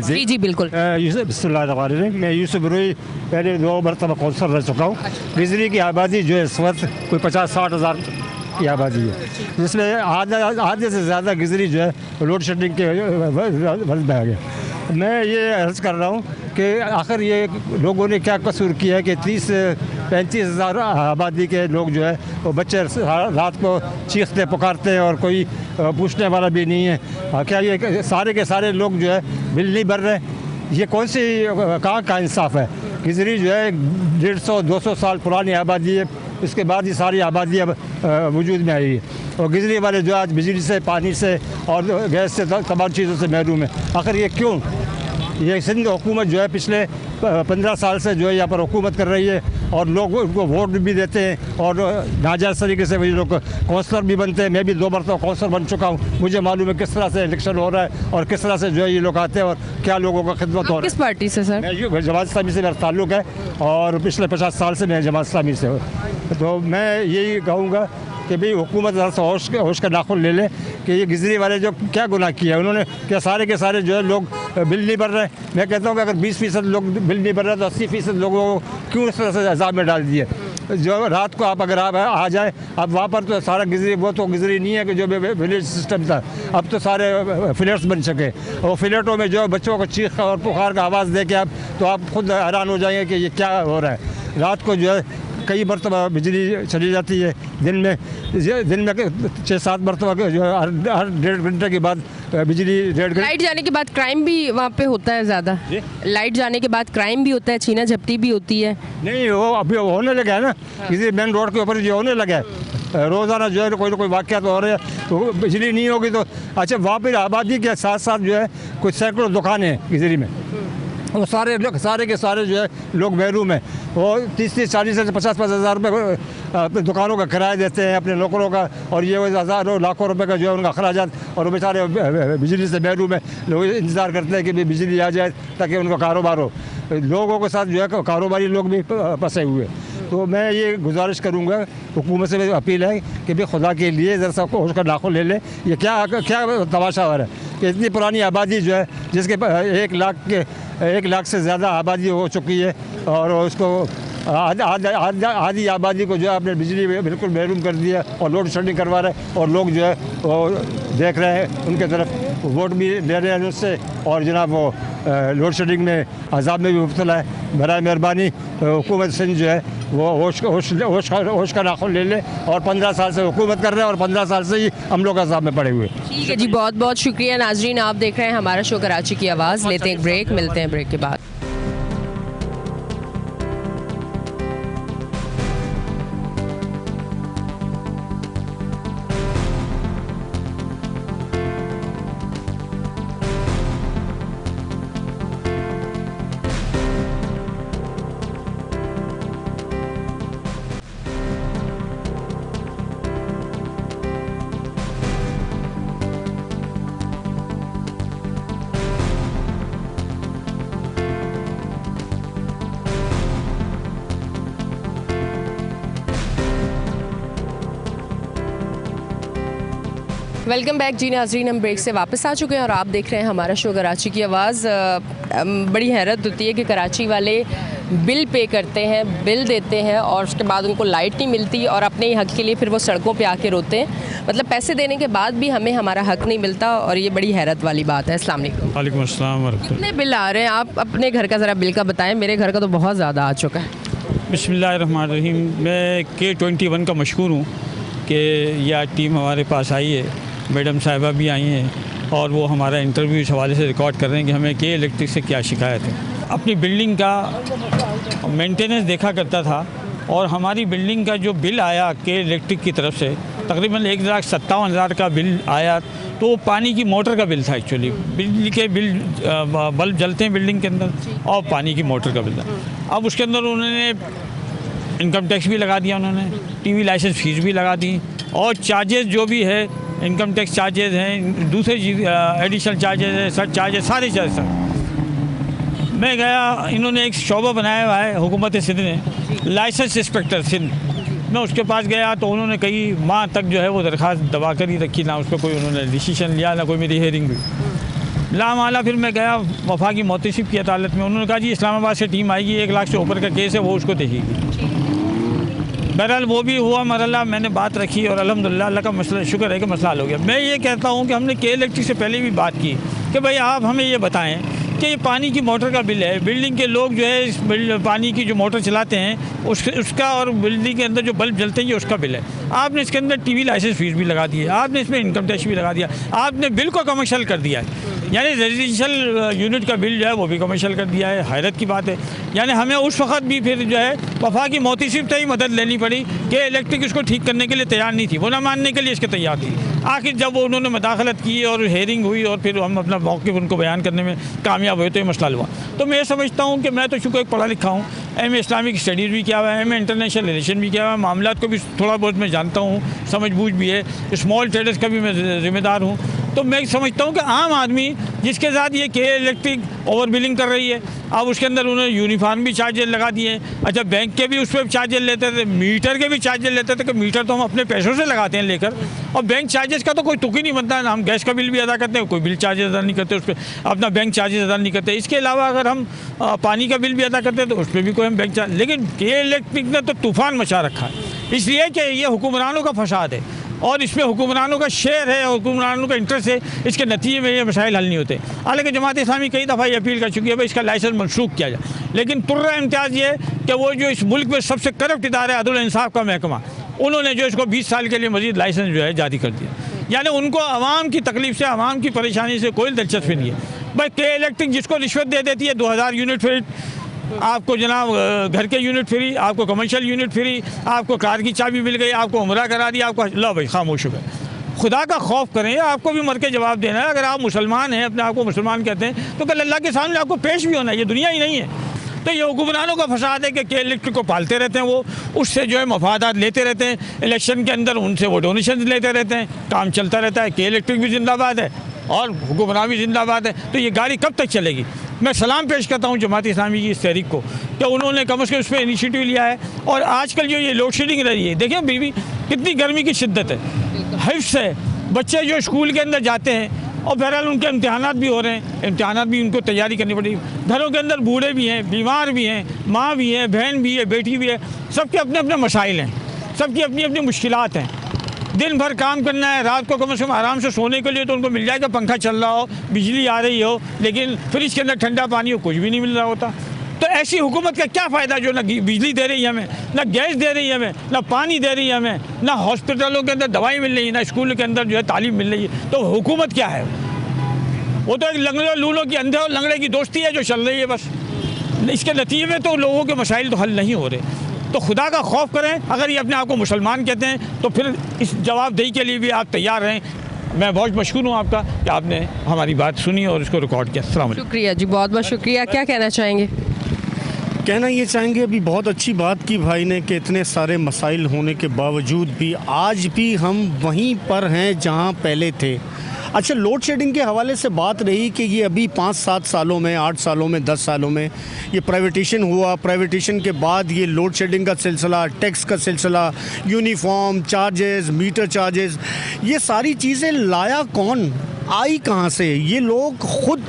जी। जी बिल्कुल। मैं यूसुफ रुई पहले 2 मरतबा कौंसलर रह चुका हूँ। बिजली की आबादी जो है इस वक्त कोई 50-60 हज़ार की आबादी है, जिसमें आधे से ज़्यादा बिजली जो है लोड शेडिंग के वजह में आ गया। मैं ये अर्ज़ कर रहा हूँ कि आखिर ये लोगों ने क्या कसूर किया है कि 30-35 हज़ार आबादी के लोग जो है वो बच्चे रात को चीखते पुकारते हैं और कोई पूछने वाला भी नहीं है। क्या ये सारे के सारे लोग जो है बिल नहीं भर रहे? ये कौन सी कहाँ का इंसाफ है? बिजली जो है 150-200 साल पुरानी आबादी है, इसके बाद ही सारी आबादी अब वजूद में आई है। और गुजरी वाले जो आज बिजली से, पानी से और गैस से, तमाम चीज़ों से महरूम है। आखिर ये क्यों? ये सिंध हुकूमत जो है पिछले 15 साल से जो है यहाँ पर हुकूमत कर रही है और लोग उनको वोट भी देते हैं और नाजायज़ तरीके से वही लोग कौंसलर भी बनते हैं। मैं भी 2 मरतबा कौंसलर बन चुका हूँ। मुझे मालूम है किस तरह से इलेक्शन हो रहा है और किस तरह से जो है ये लोग आते हैं और क्या लोगों का खिदमत हो रहा है। किस पार्टी से सर? मैं जमात इस्लामी से मेरा ताल्लुक़ है और पिछले 50 साल से मैं जमात इस्लामी से हूँ। तो मैं यही कहूँगा कि भाई हुकूमत ज़रा सा होश का नाखुन ले ले कि ये गुजरी वाले जो क्या गुनाह किया है उन्होंने, क्या सारे के सारे जो है लोग बिल नहीं भर रहे। मैं कहता हूँ कि अगर 20% लोग बिल नहीं भर रहे तो 80% लोगों को क्यों इस तरह से अजाब में डाल दिए। जो रात को आप अगर आप आ जाए, अब वहाँ पर तो सारा गुजरी, वो तो गुजरी नहीं है कि जो विलेज सिस्टम था, अब तो सारे फ्लैट्स बन सके और फ्लैटों में जो बच्चों को चीख और पुकार का आवाज़ दे के आप तो आप खुद हैरान हो जाएंगे कि ये क्या हो रहा है। रात को जो है कई मरतबा बिजली चली जाती है, दिन में 6-7 मरतबा जो है हर 1.5 घंटे के बाद बिजली 1.5 घंटे। लाइट जाने के बाद क्राइम भी वहाँ पे होता है ज़्यादा? लाइट जाने के बाद क्राइम भी होता है, छीना झपटी भी होती है? नहीं, वो अभी होने लगा है ना, किसी मेन रोड के ऊपर जो होने लगा है। रोज़ाना जो है कोई ना कोई वाक़या तो हो रहे हैं। तो बिजली नहीं होगी तो अच्छा, वहाँ पर आबादी के साथ साथ जो है कुछ सैकड़ों दुकानें हैं गुजरी में, वो सारे के सारे जो है लोग महरूम हैं। वो 30-40 से 50-50 हज़ार रुपये अपने दुकानों का किराया देते हैं, अपने नौकरों का, और ये हज़ारों लाखों रुपए का जो है उनका अखराजात, और वो बेचारे बिजली से महरूम है। लोग इंतज़ार करते हैं कि बिजली आ जाए ताकि उनका कारोबार हो। लोगों के साथ जो है कारोबारी लोग भी फंसे हुए। तो मैं ये गुजारिश करूँगा, हुकूमत से मेरी अपील है कि भाई खुदा के लिए ज़रा सा होश का नाखुन ले ले। ये क्या तमाशा हो रहा है कि इतनी पुरानी आबादी जो है, जिसके 1 लाख से ज़्यादा आबादी हो चुकी है, और उसको आधी आबादी को जो है आपने बिजली बिल्कुल महरूम कर दिया और लोड शेडिंग करवा रहे हैं, और लोग जो है वो देख रहे हैं उनके तरफ, वोट भी ले रहे हैं उससे, और जनाब वो लोड शेडिंग में अजाब में भी मुब्तला है। बराए मेहरबानी हुकूमत सिंध जो है वो होश का नाखुन ले ले, और 15 साल से हुकूमत कर रहे हैं और 15 साल से ही हम लोग अजाब में पड़े हुए। ठीक है जी, बहुत बहुत शुक्रिया नाजरीन, आप देख रहे हैं हमारा शो कराची की आवाज़। लेते हैं एक ब्रेक, मिलते हैं ब्रेक के बाद। वेलकम बैक जी नाजरीन, हम ब्रेक से वापस आ चुके हैं और आप देख रहे हैं हमारा शो कराची की आवाज़। बड़ी हैरत होती है कि कराची वाले बिल पे करते हैं, बिल देते हैं, और उसके बाद उनको लाइट नहीं मिलती और अपने ही हक़ के लिए फिर वो सड़कों पे आके रोते हैं। मतलब पैसे देने के बाद भी हमें हमारा हक़ नहीं मिलता, और ये बड़ी हैरत वाली बात है। अस्सलाम वालेकुम। वालेकुम अस्सलाम। कितने बिल आ रहे हैं? आप अपने घर का ज़रा बिल का बताएं। मेरे घर का तो बहुत ज़्यादा आ चुका है। बिस्मिल्लाहिर्रहमानिर्रहीम। मैं K21 का मशहूर हूँ कि यह टीम हमारे पास आई है, मैडम साहिबा भी आई हैं, और वो हमारा इंटरव्यू इस हवाले से रिकॉर्ड कर रहे हैं कि हमें K इलेक्ट्रिक से क्या शिकायत है। अपनी बिल्डिंग का मेंटेनेंस देखा करता था, और हमारी बिल्डिंग का जो बिल आया K इलेक्ट्रिक की तरफ से तकरीबन 1,57,000 का बिल आया, तो वो पानी की मोटर का बिल था। एक्चुअली बिजली के बिल, बल्ब जलते हैं बिल्डिंग के अंदर, और पानी की मोटर का बिल था। अब उसके अंदर उन्होंने इनकम टैक्स भी लगा दिया, उन्होंने TV लाइसेंस फ़ीस भी लगा दी, और चार्जेस जो भी है, इनकम टैक्स चार्जेस हैं, दूसरे एडिशनल चार्जेस हैं, सर चार्जेस, सारे चार्जेस। मैं गया, इन्होंने एक शोबा बनाया हुआ है हुकूमत सिंध ने, लाइसेंस इंस्पेक्टर सिंध। मैं उसके पास गया तो उन्होंने कई माह तक जो है वो दरख्वास्त दबा कर ही रखी, ना उस पर कोई उन्होंने डिसीजन लिया, ना कोई मेरी हेयरिंग हुई। लामाला फिर मैं गया वफाकी मोहतसिब की अदालत में, उन्होंने कहा जी इस्लामाबाद से टीम आएगी, 1 लाख से ऊपर का केस है, वो उसको देखेगी। बहरहाल वो भी हुआ मरला, मैंने बात रखी और अल्हम्दुलिल्लाह अल्लाह का मसला, शुक्र है कि मसला हल हो गया। मैं ये कहता हूँ कि हमने K इलेक्ट्रिक से पहले भी बात की, कि भाई आप हमें ये बताएं कि ये पानी की मोटर का बिल है, बिल्डिंग के लोग जो है इस पानी की जो मोटर चलाते हैं उसका, और बिल्डिंग के अंदर जो बल्ब जलते हैं ये उसका बिल है। आपने इसके अंदर टीवी लाइसेंस फीस भी लगा दी है, आपने इसमें इनकम टैक्स भी लगा दिया, आपने बिल को कमर्शियल कर दिया है, यानी रेजिडेंशियल यूनिट का बिल जो है वो भी कमर्शियल कर दिया है। हैरत की बात है। यानी हमें उस वक्त भी फिर जो है वफा की मोहतसिब से ही मदद लेनी पड़ी कि इलेक्ट्रिक इसको ठीक करने के लिए तैयार नहीं थी, वो ना मानने के लिए इसके तैयार थी। आखिर जब वो उन्होंने मदाखलत की और हेयरिंग हुई और फिर हम अपना मौक़िफ़ उनको बयान करने में कामयाब हुए तो ये मसला हुआ। तो मैं समझता हूँ कि मैं तो चूँकि एक पढ़ा लिखा हूँ, एम इस्लामिक स्टडीज़ भी किया हुआ है, एम इंटरनेशनल रिलेशन भी किया हुआ है, मामलात को भी थोड़ा बहुत मैं जानता हूँ, समझ बूझ भी है, स्मॉल ट्रेडर्स का भी मैं ज़िम्मेदार हूँ। तो मैं समझता हूँ कि आम आदमी जिसके साथ ये के इलेक्ट्रिक ओवर बिलिंग कर रही है, अब उसके अंदर उन्होंने यूनिफॉर्म भी चार्जेस लगा दिए। अच्छा, बैंक के भी उस पर चार्जेस लेते थे, मीटर के भी चार्जेस लेते थे कि मीटर तो हम अपने पैसों से लगाते हैं लेकर, और बैंक चार्जेस का तो कोई तुक ही नहीं बनता है। हम गैस का बिल भी अदा करते हैं, कोई बिल चार्जेस अदा नहीं करते, उस पर अपना बैंक चार्जेस अदा नहीं करते। इसके अलावा अगर हम पानी का बिल भी अदा करते हैं तो उस पर भी कोई हम बैंक चार्ज, लेकिन के इलेक्ट्रिक ने तो तूफ़ान मचा रखा है, इसलिए कि ये हुक्मरानों का फसाद है और इसमें हुक्मरानों का शेयर है और हुक्मरानों का इंटरेस्ट है। इसके नतीजे में ये मसाइल हल नहीं होते। हालांकि जमात इस्लामी कई दफ़ा ये अपील कर चुकी है भाई इसका लाइसेंस मनसूख किया जाए, लेकिन तुर्रा इम्तियाज़ ये कि वो जो इस मुल्क में सबसे करप्ट इदारा है अदल इंसाफ का महकमा, उन्होंने जो इसको 20 साल के लिए मज़ीद लाइसेंस जो है जारी कर दिया। यानी उनको आवाम की तकलीफ से, आवाम की परेशानी से कोई दिलचस्पी नहीं है। भाई के इलेक्ट्रिक जिसको रिश्वत दे देती है 2000 यूनिट फ्री, आपको जनाब घर के यूनिट फ्री, आपको कमर्शियल यूनिट फ्री, आपको कार की चाबी मिल गई, आपको उम्रा करा दिया, आपको लो भाई खामोश हो गए। खुदा का खौफ करें, आपको भी मर के जवाब देना है। अगर आप मुसलमान हैं, अपने आप को मुसलमान कहते हैं, तो कल अल्लाह के सामने आपको पेश भी होना है। ये दुनिया ही नहीं है। तो ये हुक्मरानों का फसाद है कि इलेक्ट्रिक को पालते रहते हैं, वो उससे जो है मफादात लेते रहते हैं, इलेक्शन के अंदर उनसे वो डोनेशन लेते रहते हैं, काम चलता रहता है। के इलेक्ट्रिक भी जिंदाबाद है और हुक्मरान भी जिंदाबाद है। तो ये गाड़ी कब तक चलेगी? मैं सलाम पेश करता हूँ जमात इस्लामी की इस तहरीक को कि उन्होंने कम से कम उस पर इनिशिएटिव लिया है। और आजकल जो ये लोड शेडिंग रही है, देखिए बीवी कितनी गर्मी की शिद्दत है, हिफ्स है, बच्चे जो स्कूल के अंदर जाते हैं और बहरहाल उनके इम्तहानात भी हो रहे हैं, इम्तहानात भी उनको तैयारी करनी पड़ेगी। घरों के अंदर बूढ़े भी हैं, बीमार भी हैं, माँ भी है, बहन भी है, बेटी भी है, सबके अपने अपने मसाइल हैं, सबकी अपनी अपनी मुश्किलात हैं। दिन भर काम करना है, रात को कम से कम आराम से सोने के लिए तो उनको मिल जाएगा, पंखा चल रहा हो, बिजली आ रही हो, लेकिन फ्रिज के अंदर ठंडा पानी हो, कुछ भी नहीं मिल रहा होता। तो ऐसी हुकूमत का क्या फ़ायदा जो ना बिजली दे रही है हमें, ना गैस दे रही है हमें, ना पानी दे रही है हमें, ना हॉस्पिटलों के अंदर दवाई मिल रही है, ना स्कूल के अंदर जो है तालीम मिल रही है। तो हुकूमत क्या है? वो तो एक लंगड़े लूलों की, अंधे और लंगड़े की दोस्ती है जो चल रही है बस। इसके नतीजे में तो लोगों के मसाइल तो हल नहीं हो रहे। तो खुदा का खौफ करें। अगर ये अपने आप को मुसलमान कहते हैं तो फिर इस जवाबदेही के लिए भी आप तैयार रहें। मैं बहुत मशहूर हूँ आपका कि आपने हमारी बात सुनी और इसको रिकॉर्ड किया। अस्सलाम वालेकुम। शुक्रिया जी, बहुत बहुत शुक्रिया। क्या कहना चाहेंगे? कहना ये चाहेंगे, अभी बहुत अच्छी बात की भाई ने कि इतने सारे मसाइल होने के बावजूद भी आज भी हम वहीं पर हैं जहां पहले थे। अच्छा, लोड शेडिंग के हवाले से बात रही कि ये अभी 5-7 सालों में, 8 सालों में, 10 सालों में ये प्राइवेटेशन हुआ। प्राइवेटेशन के बाद ये लोड शेडिंग का सिलसिला, टैक्स का सिलसिला, यूनिफॉर्म चार्जेस, मीटर चार्जेस, ये सारी चीज़ें लाया कौन, आई कहाँ से? ये लोग खुद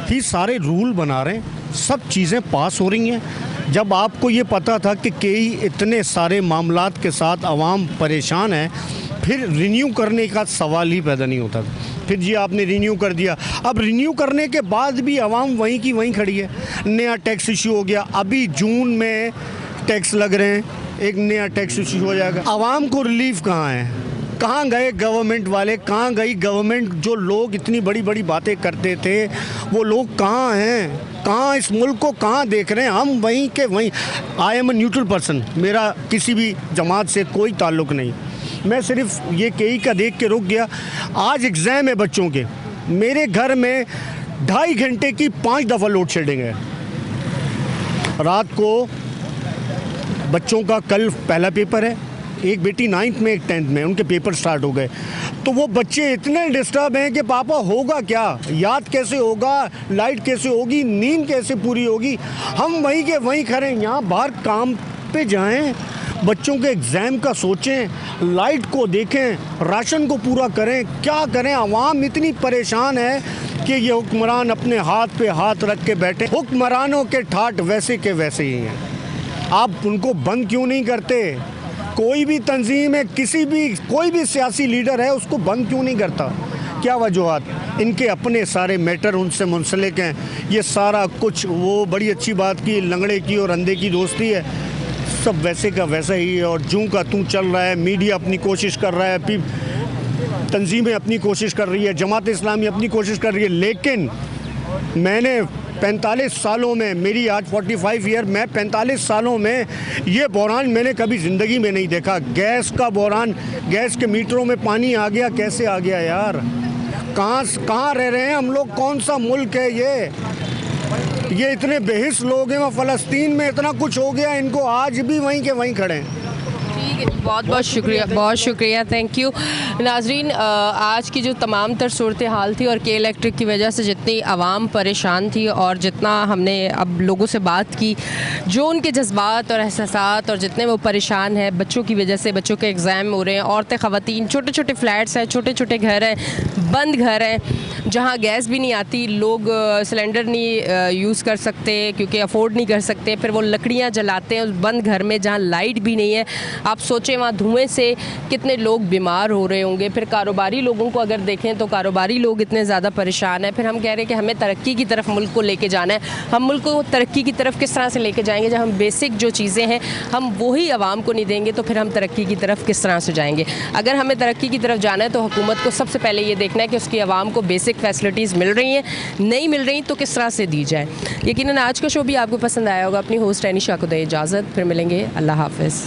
ही सारे रूल बना रहे हैं, सब चीज़ें पास हो रही हैं। जब आपको ये पता था कि कई इतने सारे मामलात के साथ आवाम परेशान है, फिर रिन्यू करने का सवाल ही पैदा नहीं होता। फिर जी आपने रिन्यू कर दिया, अब रिन्यू करने के बाद भी आवाम वहीं की वहीं खड़ी है। नया टैक्स इशू हो गया, अभी जून में टैक्स लग रहे हैं, एक नया टैक्स इशू हो जाएगा। आवाम को रिलीफ कहाँ है? कहाँ गए गवर्नमेंट वाले? कहाँ गई गवर्नमेंट? जो लोग इतनी बड़ी बड़ी बातें करते थे वो लोग कहाँ हैं? कहाँ इस मुल्क को कहाँ देख रहे हैं? हम वहीं के वहीं। I am a neutral person, मेरा किसी भी जमात से कोई ताल्लुक़ नहीं। मैं सिर्फ ये कई का देख के रुक गया। आज एग्ज़ाम है बच्चों के, मेरे घर में 2.5 घंटे की 5 दफ़ा लोड शेडिंग है। रात को बच्चों का कल पहला पेपर है, एक बेटी 9th में, एक 10th में, उनके पेपर स्टार्ट हो गए। तो वो बच्चे इतने डिस्टर्ब हैं कि पापा होगा क्या, याद कैसे होगा, लाइट कैसे होगी, नींद कैसे पूरी होगी? हम वहीं के वहीं खड़े हैं। यहाँ बाहर काम पे जाएं, बच्चों के एग्ज़ाम का सोचें, लाइट को देखें, राशन को पूरा करें, क्या करें? आवाम इतनी परेशान है कि ये हुक्मरान अपने हाथ पे हाथ रख के बैठे। हुक्मरानों के ठाट वैसे के वैसे ही हैं, आप उनको बंद क्यों नहीं करते? कोई भी तंजीम है, कोई भी सियासी लीडर है, उसको बंद क्यों नहीं करता? क्या वजूहत, इनके अपने सारे मैटर उनसे मुंसलिक हैं। ये सारा कुछ, वो बड़ी अच्छी बात की लंगड़े की और अंधे की दोस्ती है, सब वैसे का वैसा ही है और जूं का तूं चल रहा है। मीडिया अपनी कोशिश कर रहा है, तंजीमें अपनी कोशिश कर रही है, जमात इस्लामी अपनी कोशिश कर रही है, लेकिन मैंने 45 सालों में, मेरी आज 45 ईयर, मैं 45 सालों में ये बहरान मैंने कभी ज़िंदगी में नहीं देखा। गैस का बहरान, गैस के मीटरों में पानी आ गया, कैसे आ गया यार? कहाँ रह रहे हैं हम लोग? कौन सा मुल्क है ये इतने बेहिस लोग हैं। वहाँ फ़लस्तीन में इतना कुछ हो गया, इनको आज भी वहीं के वहीं खड़े हैं। बहुत बहुत शुक्रिया, थैंक यू। नाजरीन, आज की जो तमाम तर सूरत हाल थी और के इलेक्ट्रिक की वजह से जितनी आवाम परेशान थी और जितना हमने अब लोगों से बात की, जो उनके जज्बात और एहसासात और जितने वो परेशान हैं बच्चों की वजह से, बच्चों के एग्ज़ाम हो रहे हैं, औरतें ख़वातीन, छोटे छोटे फ्लैट्स हैं, छोटे छोटे घर हैं, बंद घर हैं जहाँ गैस भी नहीं आती, लोग सिलेंडर नहीं यूज़ कर सकते क्योंकि अफोर्ड नहीं कर सकते, फिर वो लकड़ियाँ जलाते हैं उस बंद घर में जहाँ लाइट भी नहीं है। आप सोचें वहाँ धुएं से कितने लोग बीमार हो रहे होंगे। फिर कारोबारी लोगों को अगर देखें तो कारोबारी लोग इतने ज़्यादा परेशान हैं। फिर हम कह रहे हैं कि हमें तरक्की की तरफ मुल्क को लेके जाना है। हम मुल्क को तरक्की की तरफ किस तरह से लेके जाएंगे जब हम बेसिक जो चीज़ें हैं हम वही आवाम को नहीं देंगे, तो फिर हम तरक्की की तरफ किस तरह से जाएंगे? अगर हमें तरक्की की तरफ जाना है तो हुकूमत को सबसे पहले ये देखना है कि उसकी आवाम को बेसिक फैसिलिटीज़ मिल रही हैं, नहीं मिल रही तो किस तरह से दी जाए। यकीनन आज का शो भी आपको पसंद आया होगा। अपनी होस्ट एनिशा को दे इजाज़त, फिर मिलेंगे। अल्लाह हाफ़िज़।